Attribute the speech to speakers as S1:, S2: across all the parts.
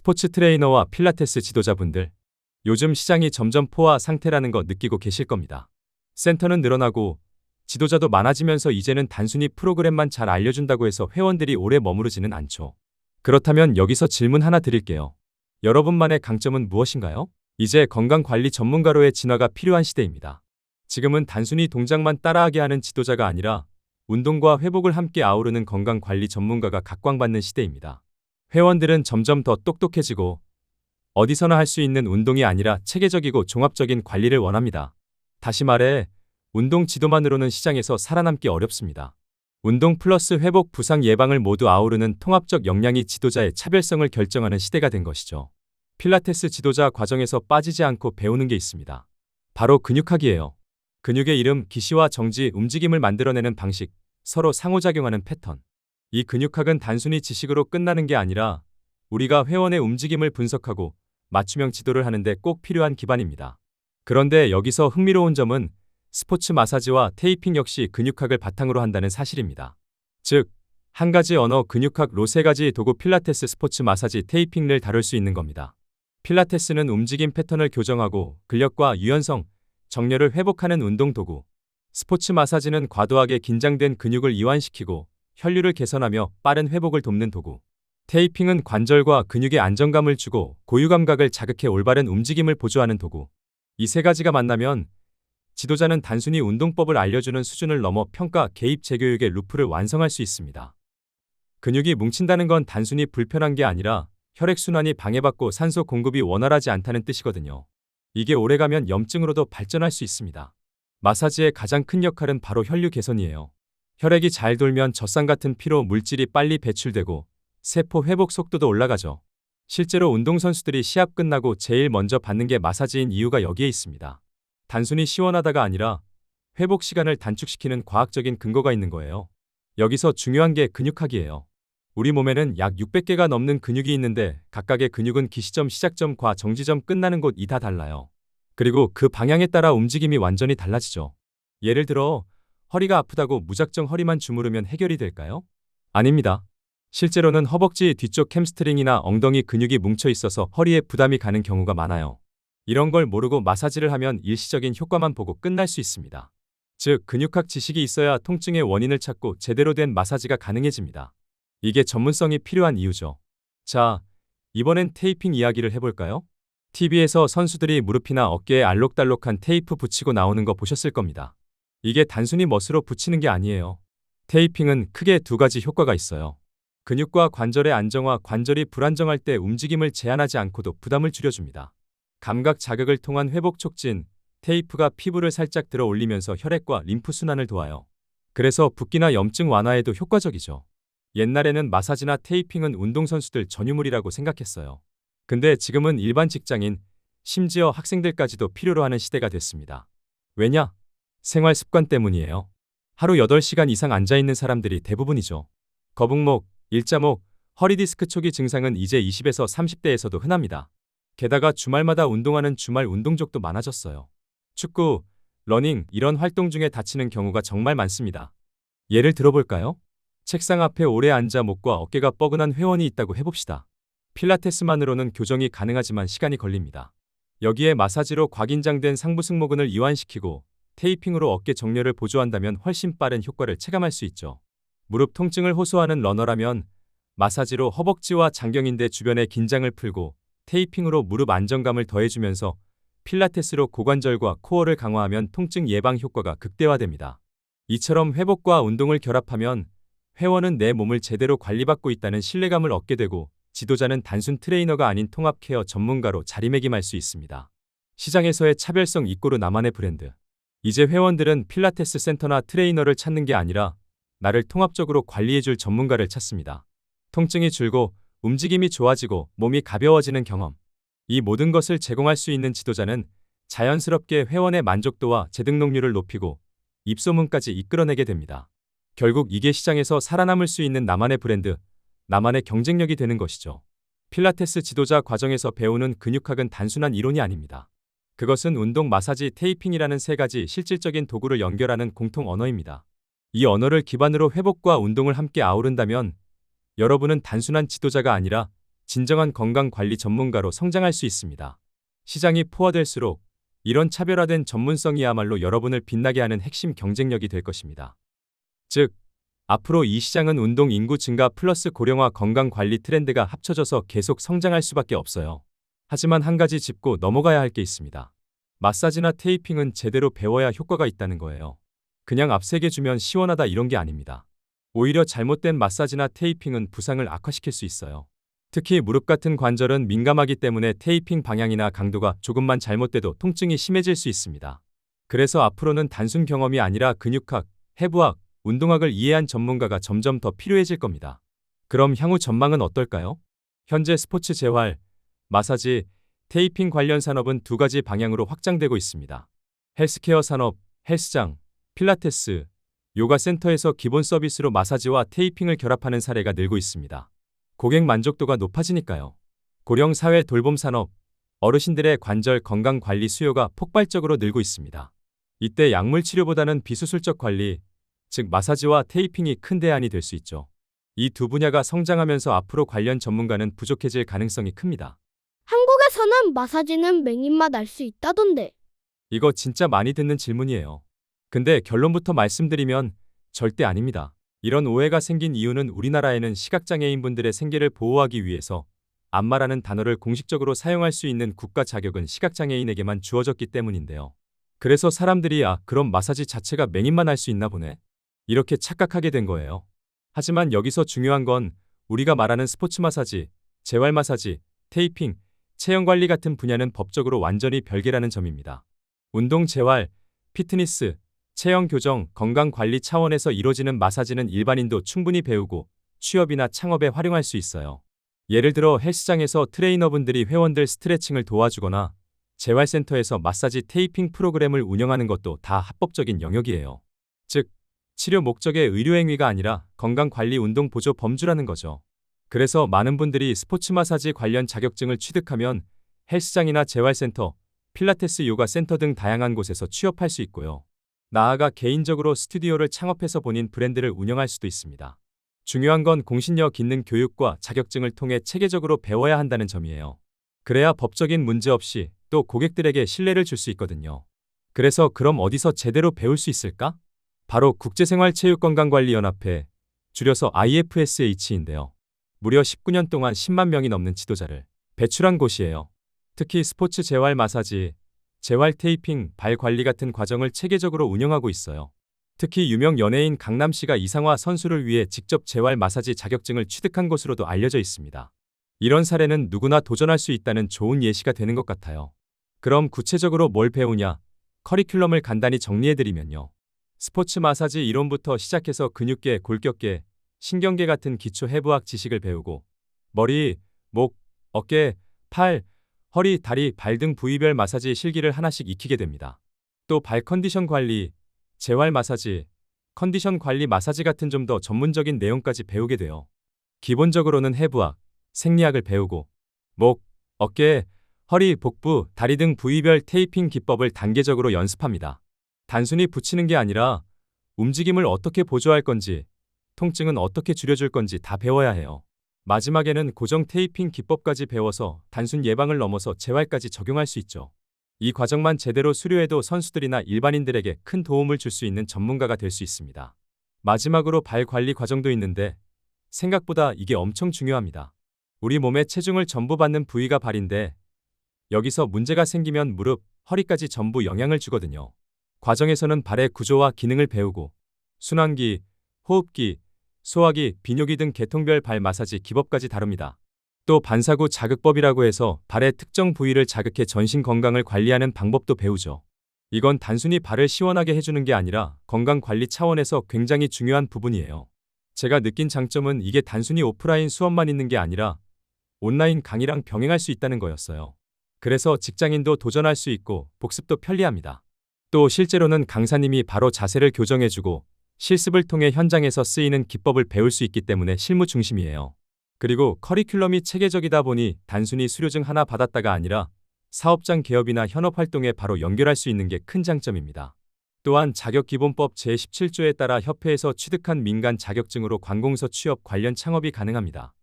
S1: 스포츠 트레이너와 필라테스 지도자분들, 요즘 시장이 점점 포화 상태라는 거 느끼고 계실 겁니다. 센터는 늘어나고 지도자도 많아지면서 이제는 단순히 프로그램만 잘 알려준다고 해서 회원들이 오래 머무르지는 않죠. 그렇다면 여기서 질문 하나 드릴게요. 여러분만의 강점은 무엇인가요? 이제 건강관리 전문가로의 진화가 필요한 시대입니다. 지금은 단순히 동작만 따라하게 하는 지도자가 아니라 운동과 회복을 함께 아우르는 건강관리 전문가가 각광받는 시대입니다. 회원들은 점점 더 똑똑해지고 어디서나 할 수 있는 운동이 아니라 체계적이고 종합적인 관리를 원합니다. 다시 말해, 운동 지도만으로는 시장에서 살아남기 어렵습니다. 운동 플러스 회복, 부상 예방을 모두 아우르는 통합적 역량이 지도자의 차별성을 결정하는 시대가 된 것이죠. 필라테스 지도자 과정에서 빠지지 않고 배우는 게 있습니다. 바로 근육학이에요. 근육의 이름, 기시와 정지, 움직임을 만들어내는 방식, 서로 상호작용하는 패턴. 이 근육학은 단순히 지식으로 끝나는 게 아니라 우리가 회원의 움직임을 분석하고 맞춤형 지도를 하는데 꼭 필요한 기반입니다. 그런데 여기서 흥미로운 점은 스포츠 마사지와 테이핑 역시 근육학을 바탕으로 한다는 사실입니다. 즉, 한 가지 언어 근육학로 세 가지 도구 필라테스, 스포츠 마사지, 테이핑을 다룰 수 있는 겁니다. 필라테스는 움직임 패턴을 교정하고 근력과 유연성, 정렬을 회복하는 운동 도구. 스포츠 마사지는 과도하게 긴장된 근육을 이완시키고 혈류를 개선하며 빠른 회복을 돕는 도구. 테이핑은 관절과 근육에 안정감을 주고 고유 감각을 자극해 올바른 움직임을 보조하는 도구. 이 세 가지가 만나면 지도자는 단순히 운동법을 알려주는 수준을 넘어 평가, 개입, 재교육의 루프를 완성할 수 있습니다. 근육이 뭉친다는 건 단순히 불편한 게 아니라 혈액순환이 방해받고 산소 공급이 원활하지 않다는 뜻이거든요. 이게 오래가면 염증으로도 발전할 수 있습니다. 마사지의 가장 큰 역할은 바로 혈류 개선이에요. 혈액이 잘 돌면 젖산 같은 피로 물질이 빨리 배출되고 세포 회복 속도도 올라가죠. 실제로 운동선수들이 시합 끝나고 제일 먼저 받는 게 마사지인 이유가 여기에 있습니다. 단순히 시원하다가 아니라 회복 시간을 단축시키는 과학적인 근거가 있는 거예요. 여기서 중요한 게 근육학이에요. 우리 몸에는 약 600개가 넘는 근육이 있는데 각각의 근육은 기시점, 시작점과 정지점, 끝나는 곳이 다 달라요. 그리고 그 방향에 따라 움직임이 완전히 달라지죠. 예를 들어 허리가 아프다고 무작정 허리만 주무르면 해결이 될까요? 아닙니다. 실제로는 허벅지 뒤쪽 햄스트링이나 엉덩이 근육이 뭉쳐 있어서 허리에 부담이 가는 경우가 많아요. 이런 걸 모르고 마사지를 하면 일시적인 효과만 보고 끝날 수 있습니다. 즉, 근육학 지식이 있어야 통증의 원인을 찾고 제대로 된 마사지가 가능해집니다. 이게 전문성이 필요한 이유죠. 자, 이번엔 테이핑 이야기를 해볼까요? TV에서 선수들이 무릎이나 어깨에 알록달록한 테이프 붙이고 나오는 거 보셨을 겁니다. 이게 단순히 멋으로 붙이는 게 아니에요. 테이핑은 크게 두 가지 효과가 있어요. 근육과 관절의 안정화, 관절이 불안정할 때 움직임을 제한하지 않고도 부담을 줄여줍니다. 감각 자극을 통한 회복 촉진, 테이프가 피부를 살짝 들어 올리면서 혈액과 림프순환을 도와요. 그래서 붓기나 염증 완화에도 효과적이죠. 옛날에는 마사지나 테이핑은 운동선수들 전유물이라고 생각했어요. 근데 지금은 일반 직장인, 심지어 학생들까지도 필요로 하는 시대가 됐습니다. 왜냐? 생활 습관 때문이에요. 하루 8시간 이상 앉아있는 사람들이 대부분이죠. 거북목, 일자목, 허리디스크 초기 증상은 이제 20에서 30대에서도 흔합니다. 게다가 주말마다 운동하는 주말 운동족도 많아졌어요. 축구, 러닝, 이런 활동 중에 다치는 경우가 정말 많습니다. 예를 들어볼까요? 책상 앞에 오래 앉아 목과 어깨가 뻐근한 회원이 있다고 해봅시다. 필라테스만으로는 교정이 가능하지만 시간이 걸립니다. 여기에 마사지로 과긴장된 상부승모근을 이완시키고 테이핑으로 어깨 정렬을 보조한다면 훨씬 빠른 효과를 체감할 수 있죠. 무릎 통증을 호소하는 러너라면 마사지로 허벅지와 장경인대 주변의 긴장을 풀고 테이핑으로 무릎 안정감을 더해주면서 필라테스로 고관절과 코어를 강화하면 통증 예방 효과가 극대화됩니다. 이처럼 회복과 운동을 결합하면 회원은 내 몸을 제대로 관리받고 있다는 신뢰감을 얻게 되고 지도자는 단순 트레이너가 아닌 통합 케어 전문가로 자리매김할 수 있습니다. 시장에서의 차별성 이꼬르 나만의 브랜드. 이제 회원들은 필라테스 센터나 트레이너를 찾는 게 아니라 나를 통합적으로 관리해줄 전문가를 찾습니다. 통증이 줄고 움직임이 좋아지고 몸이 가벼워지는 경험. 이 모든 것을 제공할 수 있는 지도자는 자연스럽게 회원의 만족도와 재등록률을 높이고 입소문까지 이끌어내게 됩니다. 결국 이게 시장에서 살아남을 수 있는 나만의 브랜드, 나만의 경쟁력이 되는 것이죠. 필라테스 지도자 과정에서 배우는 근육학은 단순한 이론이 아닙니다. 그것은 운동, 마사지, 테이핑이라는 세 가지 실질적인 도구를 연결하는 공통 언어입니다. 이 언어를 기반으로 회복과 운동을 함께 아우른다면 여러분은 단순한 지도자가 아니라 진정한 건강관리 전문가로 성장할 수 있습니다. 시장이 포화될수록 이런 차별화된 전문성이야말로 여러분을 빛나게 하는 핵심 경쟁력이 될 것입니다. 즉, 앞으로 이 시장은 운동 인구 증가 플러스 고령화 건강관리 트렌드가 합쳐져서 계속 성장할 수밖에 없어요. 하지만 한 가지 짚고 넘어가야 할 게 있습니다. 마사지나 테이핑은 제대로 배워야 효과가 있다는 거예요. 그냥 앞세게 주면 시원하다 이런 게 아닙니다. 오히려 잘못된 마사지나 테이핑은 부상을 악화시킬 수 있어요. 특히 무릎 같은 관절은 민감하기 때문에 테이핑 방향이나 강도가 조금만 잘못돼도 통증이 심해질 수 있습니다. 그래서 앞으로는 단순 경험이 아니라 근육학, 해부학, 운동학을 이해한 전문가가 점점 더 필요해질 겁니다. 그럼 향후 전망은 어떨까요? 현재 스포츠 재활, 마사지, 테이핑 관련 산업은 두 가지 방향으로 확장되고 있습니다. 헬스케어 산업, 헬스장, 필라테스, 요가 센터에서 기본 서비스로 마사지와 테이핑을 결합하는 사례가 늘고 있습니다. 고객 만족도가 높아지니까요. 고령 사회 돌봄 산업, 어르신들의 관절 건강 관리 수요가 폭발적으로 늘고 있습니다. 이때 약물 치료보다는 비수술적 관리, 즉 마사지와 테이핑이 큰 대안이 될 수 있죠. 이 두 분야가 성장하면서 앞으로 관련 전문가는 부족해질 가능성이 큽니다.
S2: 한국에서는 마사지는 맹입맛 알 수 있다던데.
S1: 이거 진짜 많이 듣는 질문이에요. 근데 결론부터 말씀드리면 절대 아닙니다. 이런 오해가 생긴 이유는 우리나라에는 시각장애인분들의 생계를 보호하기 위해서 안마라는 단어를 공식적으로 사용할 수 있는 국가 자격은 시각장애인에게만 주어졌기 때문인데요. 그래서 사람들이 그럼 마사지 자체가 맹인만 할 수 있나 보네. 이렇게 착각하게 된 거예요. 하지만 여기서 중요한 건 우리가 말하는 스포츠 마사지, 재활 마사지, 테이핑, 체형 관리 같은 분야는 법적으로 완전히 별개라는 점입니다. 운동 재활, 피트니스, 체형 교정, 건강 관리 차원에서 이루어지는 마사지는 일반인도 충분히 배우고 취업이나 창업에 활용할 수 있어요. 예를 들어 헬스장에서 트레이너분들이 회원들 스트레칭을 도와주거나 재활센터에서 마사지 테이핑 프로그램을 운영하는 것도 다 합법적인 영역이에요. 즉, 치료 목적의 의료행위가 아니라 건강관리 운동 보조 범주라는 거죠. 그래서 많은 분들이 스포츠 마사지 관련 자격증을 취득하면 헬스장이나 재활센터, 필라테스 요가 센터 등 다양한 곳에서 취업할 수 있고요. 나아가 개인적으로 스튜디오를 창업해서 본인 브랜드를 운영할 수도 있습니다. 중요한 건 공신력 있는 교육과 자격증을 통해 체계적으로 배워야 한다는 점이에요. 그래야 법적인 문제 없이 또 고객들에게 신뢰를 줄 수 있거든요. 그래서 그럼 어디서 제대로 배울 수 있을까? 바로 국제생활체육건강관리연합회, 줄여서 IFSH인데요. 무려 19년 동안 10만 명이 넘는 지도자를 배출한 곳이에요. 특히 스포츠 재활 마사지, 재활 테이핑, 발 관리 같은 과정을 체계적으로 운영하고 있어요. 특히 유명 연예인 강남씨가 이상화 선수를 위해 직접 재활 마사지 자격증을 취득한 것으로도 알려져 있습니다. 이런 사례는 누구나 도전할 수 있다는 좋은 예시가 되는 것 같아요. 그럼 구체적으로 뭘 배우냐? 커리큘럼을 간단히 정리해드리면요. 스포츠 마사지 이론부터 시작해서 근육계, 골격계, 신경계 같은 기초 해부학 지식을 배우고 머리, 목, 어깨, 팔, 허리, 다리, 발 등 부위별 마사지 실기를 하나씩 익히게 됩니다. 또 발 컨디션 관리, 재활 마사지, 컨디션 관리 마사지 같은 좀 더 전문적인 내용까지 배우게 돼요. 기본적으로는 해부학, 생리학을 배우고 목, 어깨, 허리, 복부, 다리 등 부위별 테이핑 기법을 단계적으로 연습합니다. 단순히 붙이는 게 아니라 움직임을 어떻게 보조할 건지, 통증은 어떻게 줄여줄 건지 다 배워야 해요. 마지막에는 고정 테이핑 기법까지 배워서 단순 예방을 넘어서 재활까지 적용할 수 있죠. 이 과정만 제대로 수료해도 선수들이나 일반인들에게 큰 도움을 줄 수 있는 전문가가 될 수 있습니다. 마지막으로 발 관리 과정도 있는데 생각보다 이게 엄청 중요합니다. 우리 몸의 체중을 전부 받는 부위가 발인데 여기서 문제가 생기면 무릎, 허리까지 전부 영향을 주거든요. 과정에서는 발의 구조와 기능을 배우고 순환기, 호흡기, 소화기, 비뇨기 등 계통별 발 마사지 기법까지 다룹니다. 또 반사구 자극법이라고 해서 발의 특정 부위를 자극해 전신 건강을 관리하는 방법도 배우죠. 이건 단순히 발을 시원하게 해주는 게 아니라 건강 관리 차원에서 굉장히 중요한 부분이에요. 제가 느낀 장점은 이게 단순히 오프라인 수업만 있는 게 아니라 온라인 강의랑 병행할 수 있다는 거였어요. 그래서 직장인도 도전할 수 있고 복습도 편리합니다. 또 실제로는 강사님이 바로 자세를 교정해주고 실습을 통해 현장에서 쓰이는 기법을 배울 수 있기 때문에 실무 중심이에요. 그리고 커리큘럼이 체계적이다 보니 단순히 수료증 하나 받았다가 아니라 사업장 개업이나 현업 활동에 바로 연결할 수 있는 게 큰 장점입니다. 또한 자격기본법 제17조에 따라 협회에서 취득한 민간 자격증으로 관공서 취업 관련 창업이 가능합니다.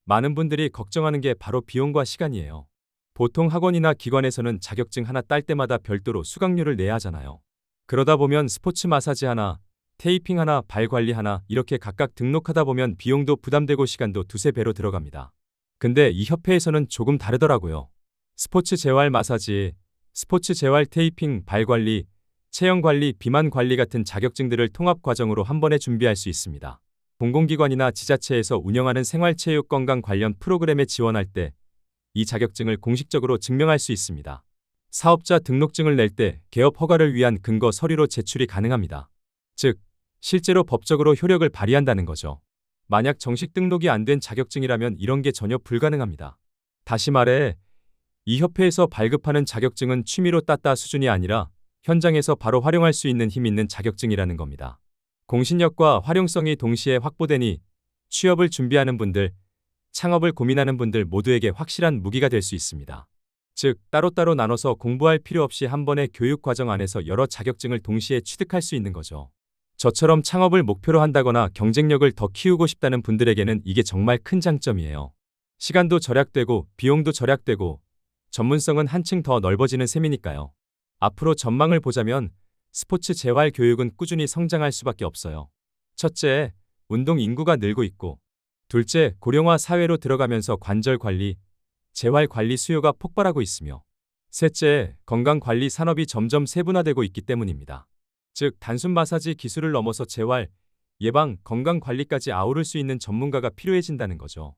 S1: 많은 분들이 걱정하는 게 바로 비용과 시간이에요. 보통 학원이나 기관에서는 자격증 하나 딸 때마다 별도로 수강료를 내야 하잖아요. 그러다 보면 스포츠 마사지 하나, 테이핑 하나, 발 관리 하나 이렇게 각각 등록하다 보면 비용도 부담되고 시간도 두세 배로 들어갑니다. 근데 이 협회에서는 조금 다르더라고요. 스포츠 재활 마사지, 스포츠 재활 테이핑, 발 관리, 체형 관리, 비만 관리 같은 자격증들을 통합 과정으로 한 번에 준비할 수 있습니다. 공공기관이나 지자체에서 운영하는 생활체육 건강 관련 프로그램에 지원할 때 이 자격증을 공식적으로 증명할 수 있습니다. 사업자 등록증을 낼 때 개업 허가를 위한 근거 서류로 제출이 가능합니다. 즉, 실제로 법적으로 효력을 발휘한다는 거죠. 만약 정식 등록이 안 된 자격증이라면 이런 게 전혀 불가능합니다. 다시 말해, 이 협회에서 발급하는 자격증은 취미로 땄다 수준이 아니라 현장에서 바로 활용할 수 있는 힘 있는 자격증이라는 겁니다. 공신력과 활용성이 동시에 확보되니 취업을 준비하는 분들, 창업을 고민하는 분들 모두에게 확실한 무기가 될 수 있습니다. 즉, 따로따로 나눠서 공부할 필요 없이 한 번의 교육 과정 안에서 여러 자격증을 동시에 취득할 수 있는 거죠. 저처럼 창업을 목표로 한다거나 경쟁력을 더 키우고 싶다는 분들에게는 이게 정말 큰 장점이에요. 시간도 절약되고 비용도 절약되고 전문성은 한층 더 넓어지는 셈이니까요. 앞으로 전망을 보자면 스포츠 재활 교육은 꾸준히 성장할 수밖에 없어요. 첫째, 운동 인구가 늘고 있고, 둘째, 고령화 사회로 들어가면서 관절 관리, 재활 관리 수요가 폭발하고 있으며, 셋째, 건강 관리 산업이 점점 세분화되고 있기 때문입니다. 즉, 단순 마사지 기술을 넘어서 재활, 예방, 건강 관리까지 아우를 수 있는 전문가가 필요해진다는 거죠.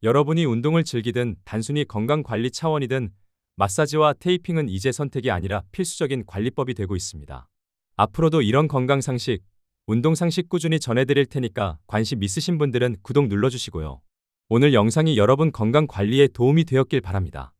S1: 여러분이 운동을 즐기든 단순히 건강 관리 차원이든 마사지와 테이핑은 이제 선택이 아니라 필수적인 관리법이 되고 있습니다. 앞으로도 이런 건강 상식, 운동 상식 꾸준히 전해드릴 테니까 관심 있으신 분들은 구독 눌러주시고요. 오늘 영상이 여러분 건강 관리에 도움이 되었길 바랍니다.